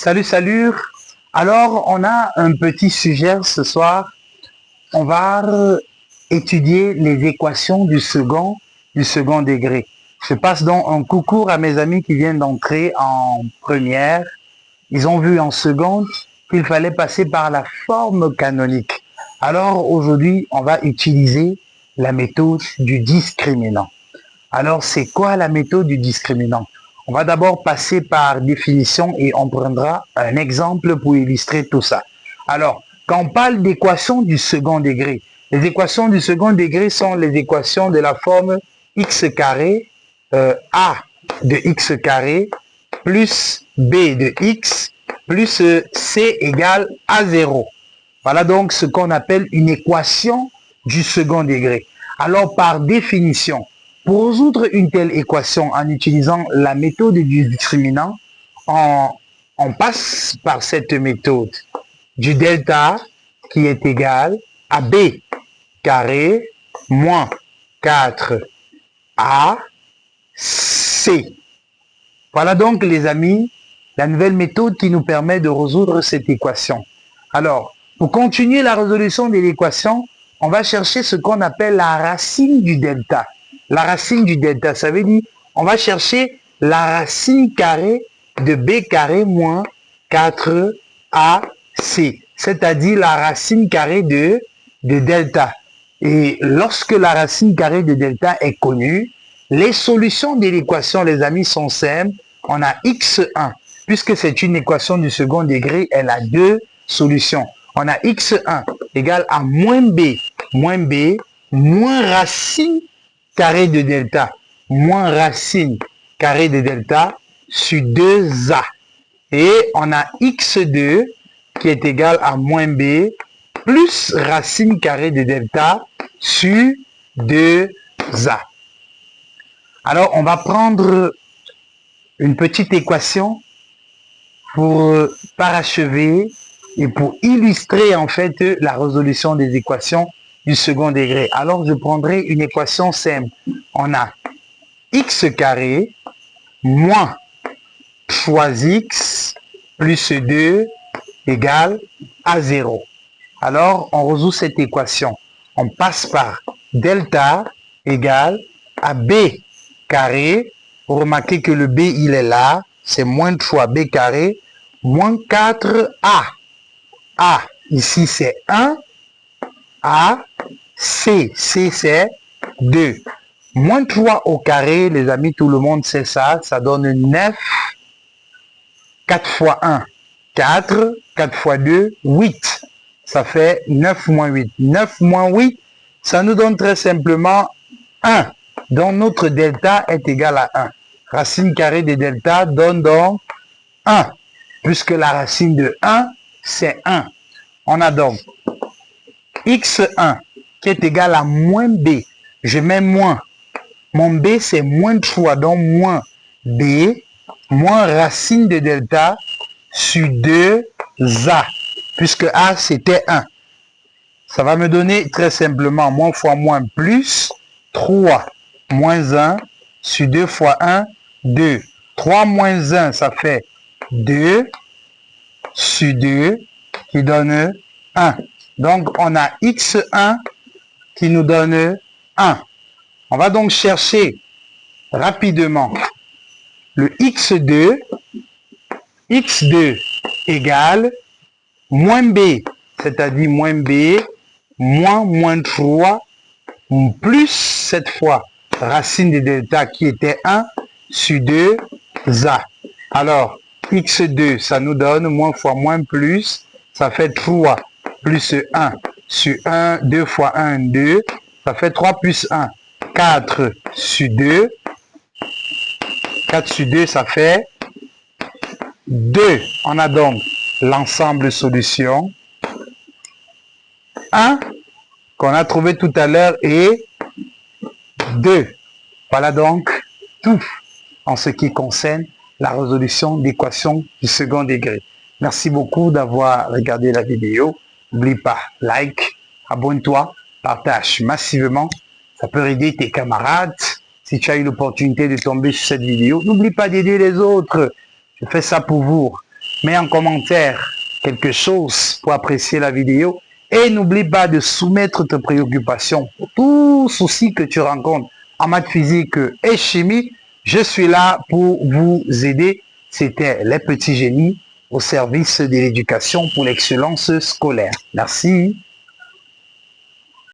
Salut, salut. Alors, on a un petit sujet ce soir. On va étudier les équations du second degré. Je passe donc un coucou à mes amis qui viennent d'entrer en première. Ils ont vu en seconde qu'il fallait passer par la forme canonique. Alors, aujourd'hui, on va utiliser la méthode du discriminant. Alors, c'est quoi la méthode du discriminant? On va d'abord passer par définition et on prendra un exemple pour illustrer tout ça. Alors, quand on parle d'équations du second degré, les équations du second degré sont les équations de la forme x carré, a de x carré, plus b de x, plus c égale a0. Voilà donc ce qu'on appelle une équation du second degré. Alors, par définition, pour résoudre une telle équation en utilisant la méthode du discriminant, on passe par cette méthode du delta qui est égal à b carré moins 4ac. Voilà donc les amis, la nouvelle méthode qui nous permet de résoudre cette équation. Alors, pour continuer la résolution de l'équation, on va chercher ce qu'on appelle la racine du delta. La racine du delta, ça veut dire, on va chercher la racine carrée de b carré moins 4ac, c'est-à-dire la racine carrée de delta. Et lorsque la racine carrée de delta est connue, les solutions de l'équation, les amis, sont simples. On a x1, puisque c'est une équation du second degré, elle a deux solutions. On a x1 égale à moins b moins racine carré de delta, moins racine carré de delta sur 2a. Et on a x2 qui est égal à moins b plus racine carré de delta sur 2a. Alors, on va prendre une petite équation pour parachever et pour illustrer en fait la résolution des équations du second degré. Alors, je prendrai une équation simple. On a x carré moins 3x plus 2 égale à 0. Alors, on résout cette équation. On passe par delta égale à b carré. Remarquez que le b, il est là. C'est moins 3b carré moins 4a. A, ici, c'est 1. A, C c'est 2. Moins 3 au carré, les amis, tout le monde sait ça. Ça donne 9. 4 fois 1, 4. 4 fois 2, 8. Ça fait 9 moins 8. 9 moins 8, ça nous donne très simplement 1. Donc, notre delta est égal à 1. Racine carrée de delta donne donc 1. Puisque la racine de 1, c'est 1. On a donc x1 qui est égal à moins b. Je mets moins. Mon b, c'est moins 3. Donc, moins b, moins racine de delta sur 2a. Puisque a, c'était 1. Ça va me donner très simplement moins fois moins plus 3. Moins 1 sur 2 fois 1, 2. 3 moins 1, ça fait 2 sur 2 qui donne 1. Donc, on a x1 qui nous donne 1. On va donc chercher rapidement le x2. x2 égale moins b, c'est-à-dire moins b, moins 3, plus cette fois racine de delta qui était 1 sur 2a. Alors, x2, ça nous donne moins fois moins plus, ça fait 3 plus 1 sur 1, 2 fois 1, 2, ça fait 3 plus 1, 4 sur 2, 4 sur 2, ça fait 2. On a donc l'ensemble solution. 1 qu'on a trouvé tout à l'heure et 2. Voilà donc tout en ce qui concerne la résolution d'équations du second degré. Merci beaucoup d'avoir regardé la vidéo. N'oublie pas, like, abonne-toi, partage massivement. Ça peut aider tes camarades. Si tu as eu l'opportunité de tomber sur cette vidéo, n'oublie pas d'aider les autres. Je fais ça pour vous. mets en commentaire quelque chose pour apprécier la vidéo et n'oublie pas de soumettre tes préoccupations pour tout souci que tu rencontres en maths physique et chimie. Je suis là pour vous aider. C'était les petits génies au service de l'éducation pour l'excellence scolaire. Merci.